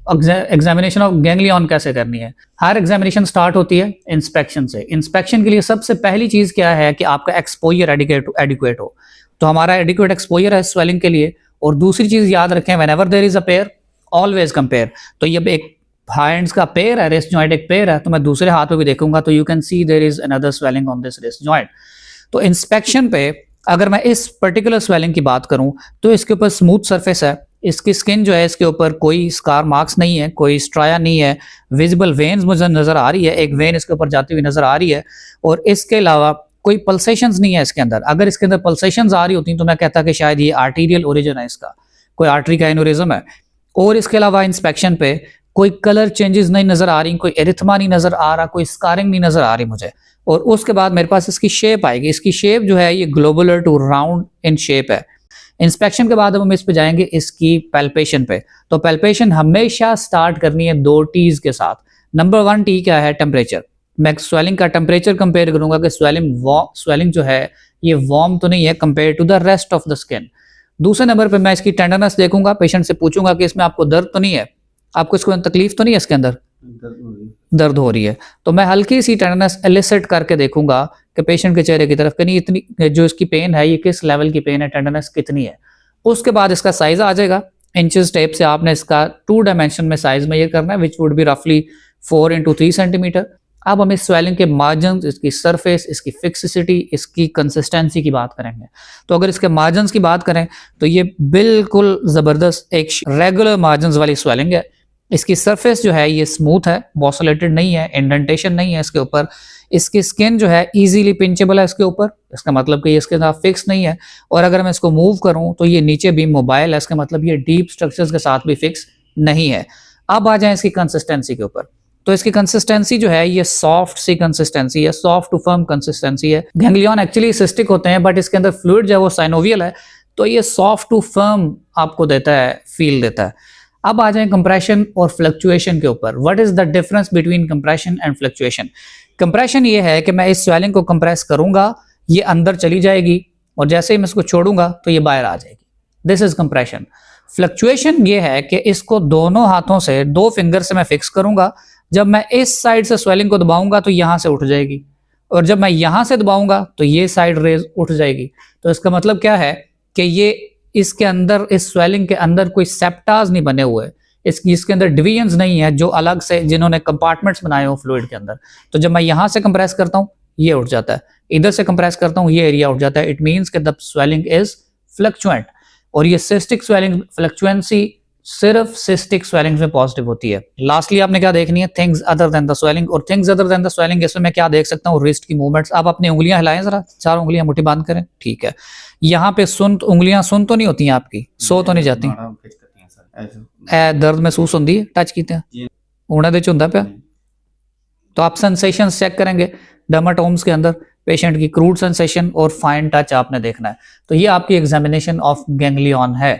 Examination of ganglion कैसे करनी है। हर एग्जामिनेशन स्टार्ट होती है इंस्पेक्शन से। इंस्पेक्शन के लिए सबसे पहली चीज क्या है कि आपका एक्सपोजर एडिक्वेट हो। तो हमारा एडिक्वेट एक्सपोजर है स्वेलिंग के लिए। और दूसरी चीज याद रखें, whenever there is a pair always compare. तो ये एक हैंड्स का पेयर है, रिस्ट जॉइंट एक पेयर है, तो मैं दूसरे हाथ पे भी देखूंगा तो you can see there is another swelling on this wrist joint. तो इंस्पेक्शन पे अगर मैं इस पर्टिकुलर स्वेलिंग की बात करूं तो इसके ऊपर स्मूथ सरफेस है, इसकी स्किन जो है इसके ऊपर कोई स्कार मार्क्स नहीं है, कोई स्ट्राया नहीं है, विजिबल वेन्स मुझे नजर आ रही है, एक वेन इसके ऊपर जाती हुई नजर आ रही है। और इसके अलावा कोई पल्सेशंस नहीं है इसके अंदर। अगर इसके अंदर पल्सेशंस आ रही होती तो मैं कहता कि शायद ये आर्टीरियल ओरिजिन है, इसका कोई आर्टरी का एन्यूरिज्म है। और इसके अलावा इंस्पेक्शन पे कोई कलर चेंजेस नहीं नजर आ रही, कोई एरिथमा नहीं नजर आ रहा, कोई स्कारिंग नहीं नजर आ रही मुझे। और उसके बाद मेरे पास इसकी शेप आएगी। इसकी शेप जो है ये globular to round in shape है। इंस्पेक्शन के बाद अब हम इस पे जाएंगे इसकी पैल्पेशन पे। तो पैल्पेशन हमेशा स्टार्ट करनी है 2 टीज के साथ। नंबर 1 टी क्या है? टेम्परेचर। मैं स्वेलिंग का टेम्परेचर कंपेयर करूंगा कि स्वेलिंग जो है ये वार्म तो नहीं है compare to the rest of the skin. दूसरे नंबर पे मैं इसकी टेंडरनेस देखूंगा, पेशेंट से पूछूंगा कि इसमें आपको दर्द तो नहीं है, आपको इसको तकलीफ तो नहीं है, इसके अंदर दर्द हो रही है। तो मैं हल्की सी टेंडरनेस एलिसिट करके देखूंगा कि पेशेंट के चेहरे की तरफ कहीं इतनी जो इसकी पेन है ये किस लेवल की पेन है, टेंडरनेस कितनी है। उसके बाद इसका साइज आ जाएगा। इंचेस टेप से आपने इसका 2 डायमेंशन में साइज में ये करना है, विच वुड बी रफली 4 into 3 सेंटीमीटर। अब हम इस स्वेलिंग के मार्जिन, इसकी सरफेस, इसकी फिक्सिसिटी, इसकी कंसिस्टेंसी की बात करेंगे। तो अगर इसके मार्जिन की बात करें तो ये बिल्कुल जबरदस्त एक रेगुलर मार्जिन वाली स्वेलिंग है। इसकी सरफेस जो है ये स्मूथ है, बॉसलेटेड नहीं है, इंडेंटेशन नहीं है इसके ऊपर। इसकी स्किन जो है इजीली पिंचेबल है इसके ऊपर, इसका मतलब कि ये इसके साथ फिक्स नहीं है। और अगर मैं इसको मूव करूं तो ये नीचे भी मोबाइल है, इसका मतलब ये डीप स्ट्रक्चर्स के साथ भी फिक्स नहीं है। अब आ जाए इसकी कंसिस्टेंसी के ऊपर। तो इसकी कंसिस्टेंसी जो है ये सॉफ्ट सी कंसिस्टेंसी है, सॉफ्ट टू फर्म कंसिस्टेंसी है। गैंग्लियन एक्चुअली सिस्टिक होते हैं बट इसके अंदर फ्लूइड जो है वो साइनोवियल है, तो ये सॉफ्ट टू फर्म आपको देता है, फील देता है। अब आ जाए कंप्रेशन और फ्लक्चुएशन के ऊपर। What is the difference between compression and fluctuation? Compression ये है कि मैं इस स्वेलिंग को कंप्रेस करूंगा, ये अंदर चली जाएगी और जैसे ही मैं इसको छोड़ूंगा तो ये बाहर आ जाएगी। This is compression. फ्लक्चुएशन ये है कि इसको दोनों हाथों से 2 फिंगर से मैं फिक्स करूंगा। जब मैं इस साइड से स्वेलिंग को दबाऊंगा तो यहां से उठ जाएगी, और जब मैं यहां से दबाऊंगा तो ये साइड रेज उठ जाएगी। तो इसका मतलब क्या है कि ये इसके अंदर, इस स्वेलिंग के अंदर कोई सेप्टाज नहीं बने हुए, इसके अंदर डिवीजन्स नहीं है जो अलग से जिन्होंने कंपार्टमेंट्स बनाए हो फ्लूइड के अंदर। तो जब मैं यहां से कंप्रेस करता हूं ये उठ जाता है, इधर से कंप्रेस करता हूं ये एरिया उठ जाता है। इट मींस कि द स्वेलिंग इज फ्लक्चुएंट। और ये सिस्टिक स्वेलिंग फ्लक्चुएंसी सिर्फ सिस्टिक स्वेलिंग में पॉजिटिव होती है। लास्टली आपने क्या देखनी है? Things other than the swelling. और things other than the swelling इसमें मैं क्या देख सकता हूँ? रिस्ट की मूवमेंट्स। आप अपनी उंगलियां हिलाएं जरा, 4 उंगलियां मुट्ठी बांध करें, ठीक है। यहाँ पे उंगलियां सुन तो नहीं होती हैं आपकी, सो तो नहीं जाती? दर्द महसूस होती है? टच कीते उन्हें दे हुंदा पिया? तो आप सेंसेशंस चेक करेंगे डर्माटोम्स के अंदर, पेशेंट की क्रूड सेंसेशन और फाइन टच आपने देखना है। तो ये आपकी एग्जामिनेशन ऑफ गैंग्लियन है।